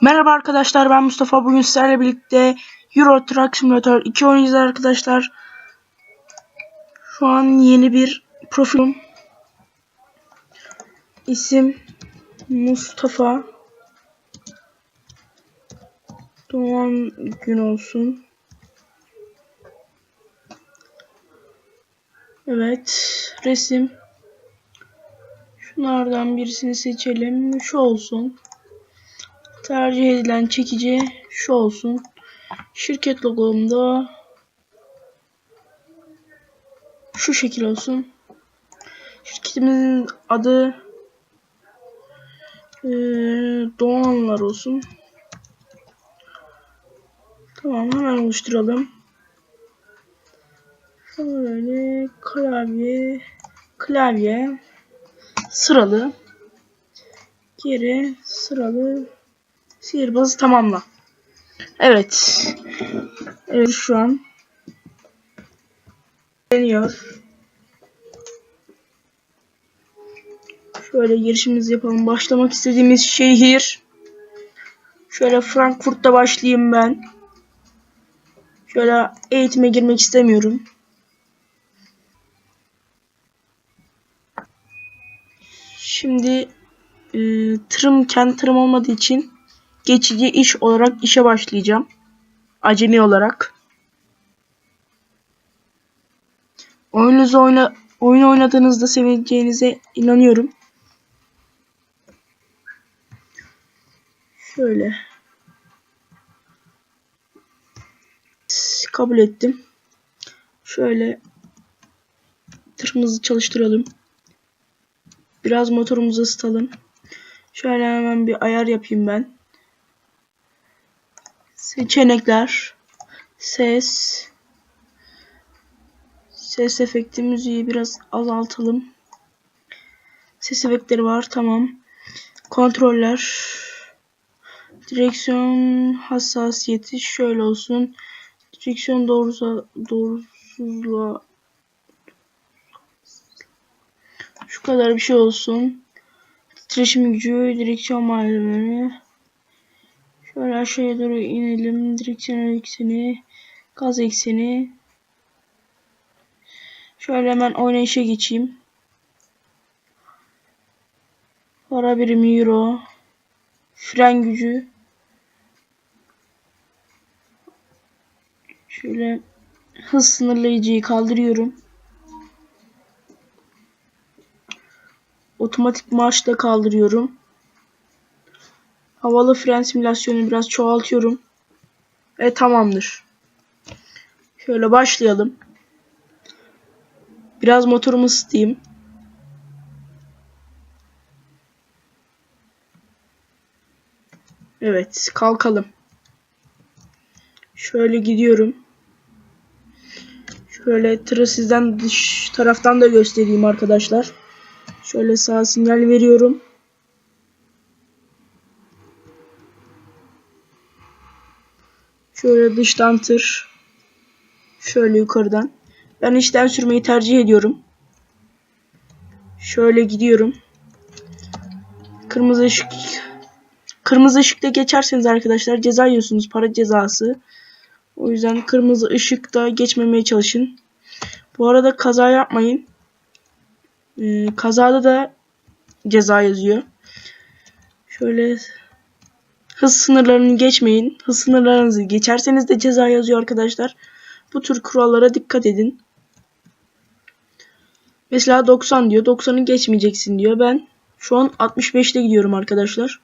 Merhaba arkadaşlar, ben Mustafa. Bugün sizlerle birlikte Euro Truck Simulator 2 oynayacağız arkadaşlar. Şu an yeni bir profilim. İsim Mustafa. Doğan gün olsun. Evet, resim. Şunlardan birisini seçelim. Şu olsun. Tercih edilen çekici şu olsun. Şirket logomda şu şekil olsun. Şirketimizin adı Doğanlar olsun. Tamam, hemen oluşturalım. Şöyle klavye sıralı, geri sıralı, sihirbazı tamamla. Evet. Evet, şu an deniyor. Şöyle girişimizi yapalım. Başlamak istediğimiz şehir. Şöyle Frankfurt'ta başlayayım ben. Şöyle eğitime girmek istemiyorum. Şimdi kendi tırım olmadığı için geçici iş olarak işe başlayacağım. Acemi olarak. Oyun oynadığınızda seveceğinize inanıyorum. Şöyle. Kabul ettim. Şöyle tırımızı çalıştıralım. Biraz motorumuzu ısıtalım. Şöyle hemen bir ayar yapayım ben. Seçenekler. Ses efekti, müziği biraz azaltalım. Ses efektleri var, tamam. Kontroller. Direksiyon hassasiyeti şöyle olsun. Direksiyon doğrusuzluğa şu kadar bir şey olsun. Titreşim gücü, direksiyon malzemeleri. Şöyle aşağıya doğru inelim. Direksiyon ekseni, gaz ekseni. Şöyle hemen oynayışa geçeyim. Para birimi euro. Fren gücü. Şöyle hız sınırlayıcıyı kaldırıyorum. Otomatik marş da kaldırıyorum. Havalı fren simülasyonu biraz çoğaltıyorum. Ve tamamdır. Şöyle başlayalım. Biraz motorumu ısıtayım. Evet, kalkalım. Şöyle gidiyorum. Şöyle tırı sizden dış taraftan da göstereyim arkadaşlar. Şöyle sağ sinyal veriyorum. Şöyle dıştan tır. Şöyle yukarıdan. Ben içten sürmeyi tercih ediyorum. Şöyle gidiyorum. Kırmızı ışıkta geçerseniz arkadaşlar ceza yiyorsunuz, para cezası. O yüzden kırmızı ışıkta geçmemeye çalışın. Bu arada kaza yapmayın. Kazada da ceza yazıyor. Şöyle hız sınırlarını geçmeyin. Hız sınırlarınızı geçerseniz de ceza yazıyor arkadaşlar. Bu tür kurallara dikkat edin. Mesela 90 diyor. 90'ı geçmeyeceksin diyor. Ben şu an 65'te gidiyorum arkadaşlar.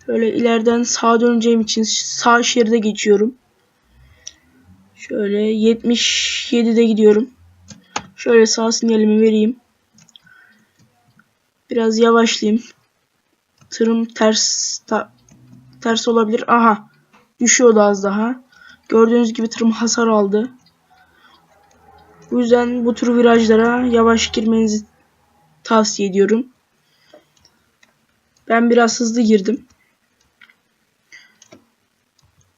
Şöyle ileriden sağa döneceğim için sağ şeride geçiyorum. Şöyle 77'de gidiyorum. Şöyle sağ sinyalimi vereyim. Biraz yavaşlayayım. Tırım ters olabilir. Aha. Düşüyordu az daha. Gördüğünüz gibi tırım hasar aldı. Bu yüzden bu tür virajlara yavaş girmenizi tavsiye ediyorum. Ben biraz hızlı girdim.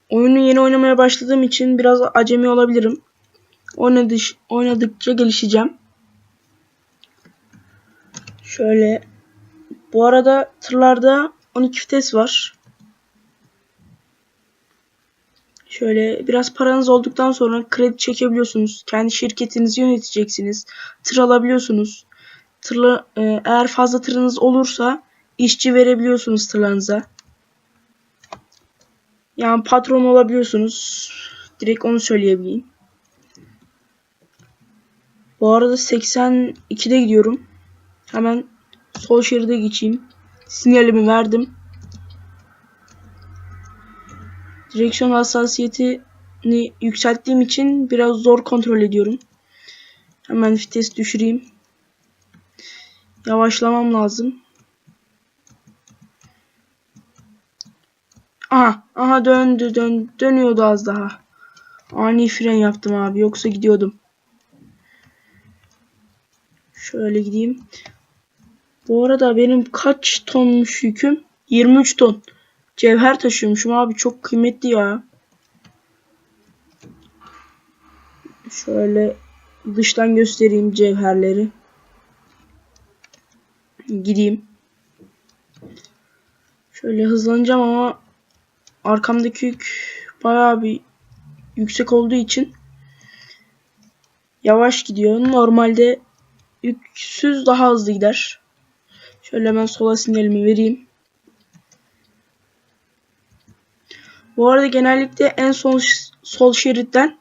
Oyunu yeni oynamaya başladığım için biraz acemi olabilirim. Oynadıkça gelişeceğim. Şöyle. Bu arada tırlarda 12 vites var. Şöyle biraz paranız olduktan sonra kredi çekebiliyorsunuz. Kendi şirketinizi yöneteceksiniz. Tır alabiliyorsunuz. Eğer fazla tırınız olursa işçi verebiliyorsunuz tırlarınıza. Yani patron olabiliyorsunuz. Direkt onu söyleyebileyim. Bu arada 82'de gidiyorum. Hemen sol şeride geçeyim. Sinyalimi verdim. Direksiyon hassasiyetini yükselttiğim için biraz zor kontrol ediyorum. Hemen vites düşüreyim. Yavaşlamam lazım. Aha dönüyordu az daha. Ani fren yaptım abi, yoksa gidiyordum. Şöyle gideyim. Bu arada benim kaç tonmuş yüküm? 23 ton. Cevher taşıyormuşum abi, çok kıymetli ya. Şöyle dıştan göstereyim cevherleri. Gideyim. Şöyle hızlanacağım ama arkamdaki yük bayağı bir yüksek olduğu için yavaş gidiyor. Normalde yüksüz daha hızlı gider. Şöyle hemen sola sinyalimi vereyim. Bu arada genellikle en sol şeritten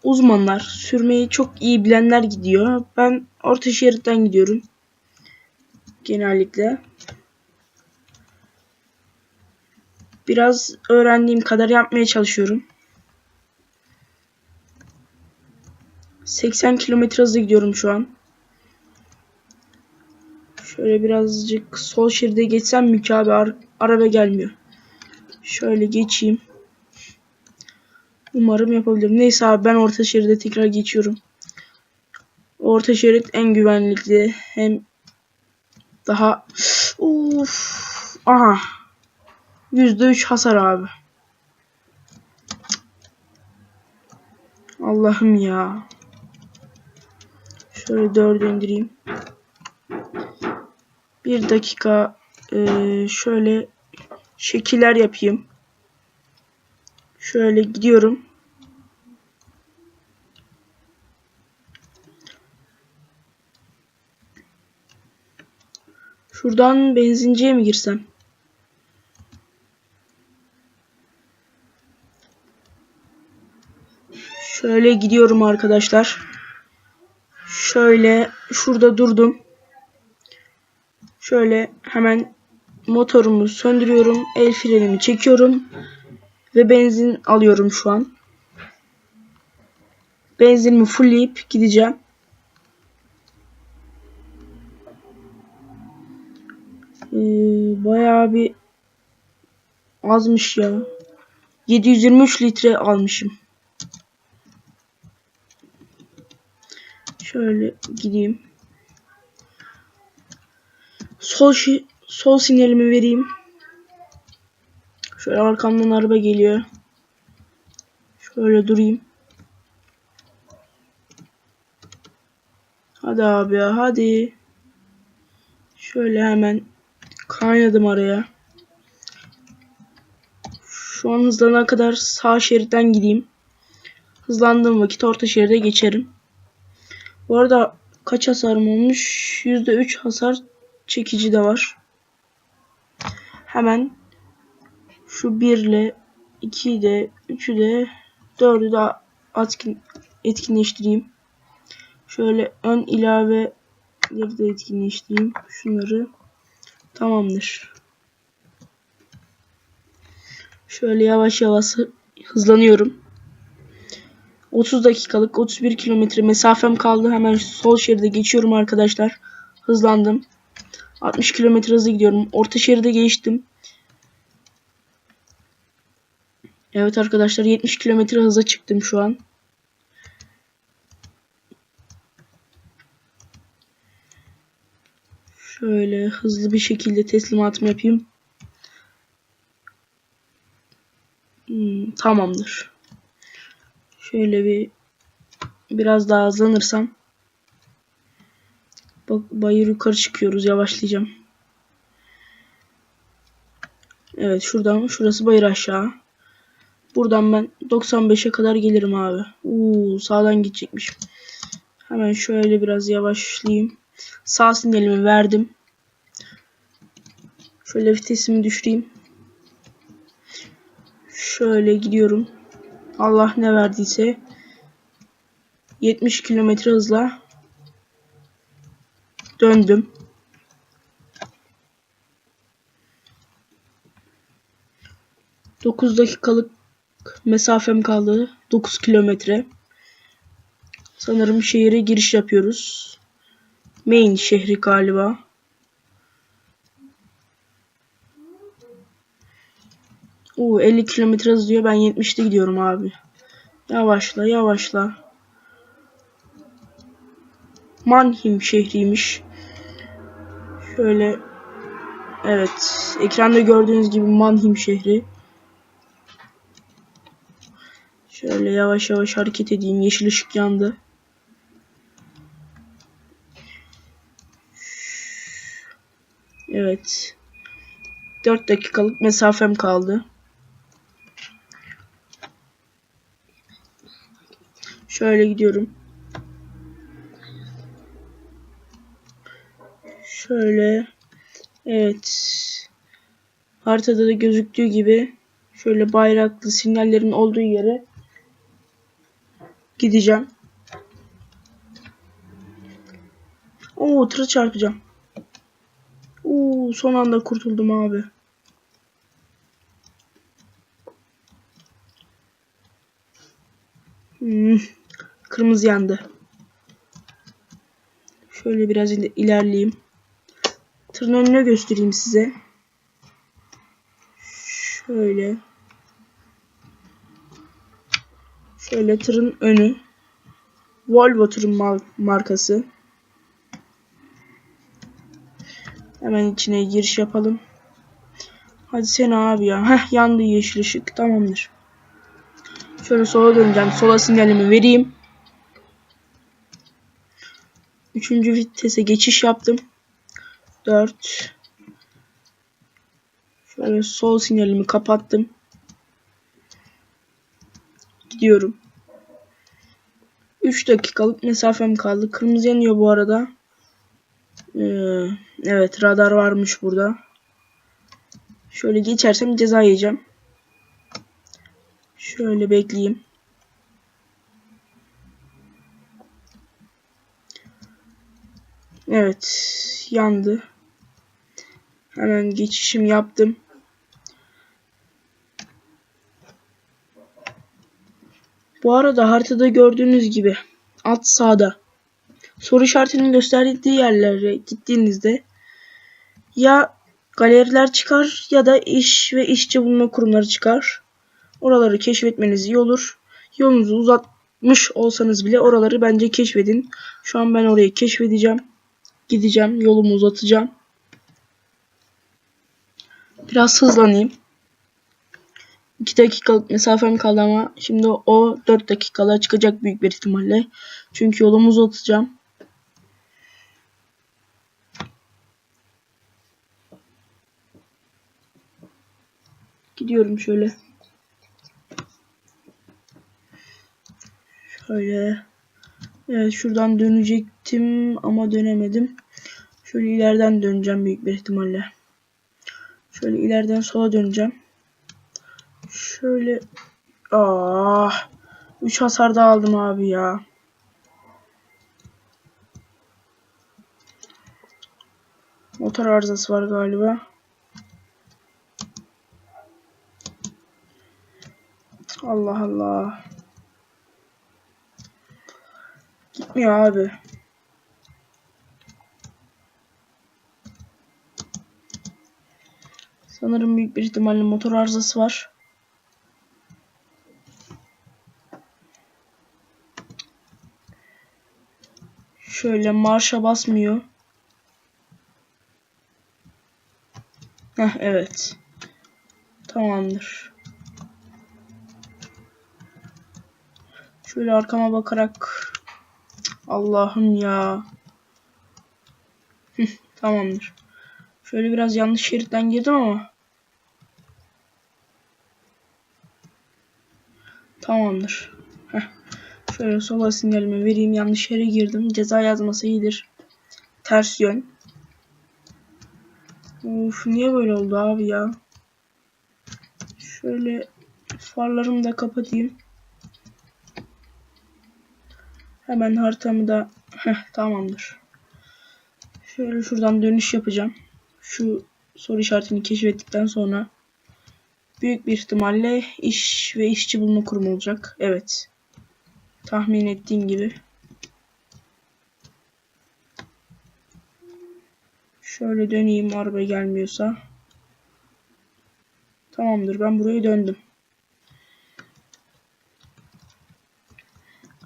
uzmanlar, sürmeyi çok iyi bilenler gidiyor. Ben orta şeritten gidiyorum. Genellikle. Biraz öğrendiğim kadar yapmaya çalışıyorum. 80 km hızla gidiyorum şu an. Şöyle birazcık sol şeride geçsem mi ki abi, araba gelmiyor. Şöyle geçeyim. Umarım yapabilirim. Neyse abi, ben orta şeride tekrar geçiyorum. Orta şerit en güvenlikli, hem daha aha, %3 hasar abi. Allah'ım ya. Şöyle 4'e indireyim. Bir dakika şöyle şekiller yapayım. Şöyle gidiyorum. Şuradan benzinciye mi girsem? Şöyle gidiyorum arkadaşlar. Şöyle şurada durdum. Şöyle hemen motorumu söndürüyorum. El frenimi çekiyorum. Ve benzin alıyorum şu an. Benzinimi fullleyip gideceğim. Bayağı bir azmış ya. 723 litre almışım. Şöyle gideyim. Sol sinyalimi vereyim. Şöyle arkamdan araba geliyor. Şöyle durayım. Hadi abi ya, hadi. Şöyle hemen kaynadım araya. Şu an hızlanana kadar sağ şeritten gideyim. Hızlandığım vakit orta şeride geçerim. Bu arada kaç hasarım olmuş? %3 hasar çekici de var. Hemen şu 1 ile 2'yi de 3'ü de 4'ü de etkinleştireyim. Şöyle ön ilaveleri de etkinleştireyim. Şunları. Tamamdır. Şöyle yavaş yavaş hızlanıyorum. 30 dakikalık 31 kilometre mesafem kaldı. Hemen sol şeride geçiyorum arkadaşlar. Hızlandım. 60 kilometre hızla gidiyorum. Orta şeride geçtim. Evet arkadaşlar, 70 kilometre hıza çıktım şu an. Şöyle hızlı bir şekilde teslimatımı yapayım. Tamamdır. Şöyle biraz daha hızlanırsam. Bak, bayır yukarı çıkıyoruz. Yavaşlayacağım. Evet, şurası bayır aşağı. Buradan ben 95'e kadar gelirim abi. Sağdan gidecekmişim. Hemen şöyle biraz yavaşlayayım. Sağ sinyalimi verdim. Şöyle vitesimi düşüreyim. Şöyle gidiyorum. Allah ne verdiyse. 70 kilometre hızla döndüm. Dokuz dakikalık mesafem kaldı. 9 kilometre. Sanırım şehire giriş yapıyoruz. Main şehri galiba. 50 kilometre hız diyor. Ben 70'te gidiyorum abi. Yavaşla yavaşla. Mannheim şehriymiş. Şöyle. Evet. Ekranda gördüğünüz gibi Mannheim şehri. Şöyle yavaş yavaş hareket edeyim. Yeşil ışık yandı. Evet. 4 dakikalık mesafem kaldı. Şöyle gidiyorum. Şöyle. Evet. Haritada da gözüktüğü gibi şöyle bayraklı sinyallerin olduğu yere gideceğim. Tıra çarpacağım. Son anda kurtuldum abi. Kırmızı yandı. Şöyle biraz ilerleyeyim. Tırın önüne göstereyim size. Şöyle. Şöyle tırın önü. Volvo tırın markası. Hemen içine giriş yapalım. Hadi sen abi ya. Yandı yeşil ışık. Tamamdır. Şöyle sola döneceğim. Sola sinyalimi vereyim. 3. vitese geçiş yaptım. 4. Şöyle sol sinyalimi kapattım. Gidiyorum. 3 dakikalık mesafem kaldı. Kırmızı yanıyor bu arada. Evet, radar varmış burada. Şöyle geçersem ceza yiyeceğim. Şöyle bekleyeyim. Evet, yandı. Hemen geçişim yaptım. Bu arada haritada gördüğünüz gibi alt sağda soru işaretinin gösterdiği yerlere gittiğinizde ya galeriler çıkar ya da iş ve işçi bulma kurumları çıkar. Oraları keşfetmeniz iyi olur. Yolunuzu uzatmış olsanız bile oraları bence keşfedin. Şu an ben orayı keşfedeceğim. Gideceğim, yolumu uzatacağım. Biraz hızlanayım. 2 dakikalık mesafem kaldı ama şimdi o 4 dakikalığa çıkacak büyük bir ihtimalle. Çünkü yolumu uzatacağım. Gidiyorum şöyle. Şöyle. Evet, şuradan dönecektim ama dönemedim. Şöyle ileriden döneceğim büyük bir ihtimalle. Şöyle ileriden sola döneceğim. Şöyle. 3 hasar da aldım abi ya. Motor arızası var galiba. Allah Allah. Gitmiyor abi. Sanırım büyük bir ihtimalle motor arızası var. Şöyle marşa basmıyor. Evet. Tamamdır. Şöyle arkama bakarak. Allah'ım ya. Tamamdır. Şöyle biraz yanlış şeritten girdim ama. Tamamdır. Heh. Şöyle sola sinyalimi vereyim. Yanlış yere girdim. Ceza yazması iyidir. Ters yön. Of, niye böyle oldu abi ya? Şöyle farlarımı da kapatayım. Hemen haritamı da tamamdır. Şöyle şuradan dönüş yapacağım. Şu soru işaretini keşfettikten sonra büyük bir ihtimalle iş ve işçi bulma kurumu olacak. Evet. Tahmin ettiğim gibi. Şöyle döneyim araba gelmiyorsa. Tamamdır, ben buraya döndüm.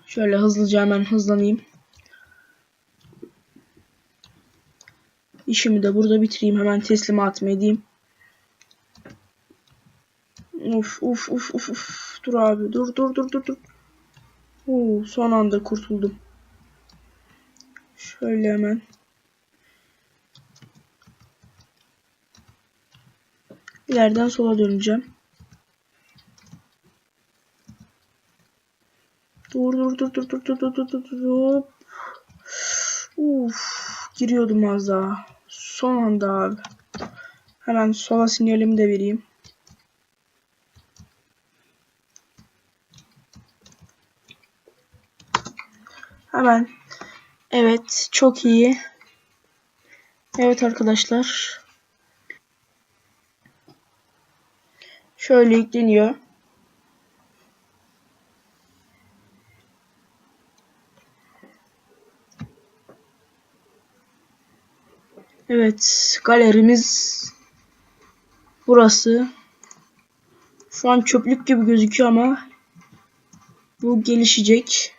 Şöyle hızlıca hemen hızlanayım. İşimi de burada bitireyim. Hemen teslimatımı edeyim. Uf. Dur abi. Dur. Son anda kurtuldum. Şöyle hemen. İleriden sola döneceğim. Dur. Giriyordum az daha. Son anda abi. Hemen sola sinyalimi de vereyim. Hemen. Evet, çok iyi. Evet arkadaşlar. Şöyle yükleniyor. Evet, galerimiz burası. Şu an çöplük gibi gözüküyor ama bu gelişecek.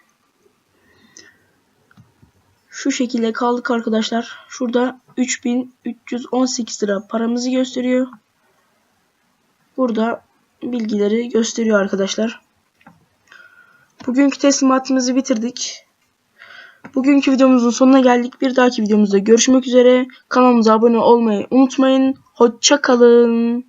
Şu şekilde kaldık arkadaşlar. Şurada 3318 lira paramızı gösteriyor. Burada bilgileri gösteriyor arkadaşlar. Bugünkü teslimatımızı bitirdik. Bugünkü videomuzun sonuna geldik. Bir dahaki videomuzda görüşmek üzere. Kanalımıza abone olmayı unutmayın. Hoşça kalın.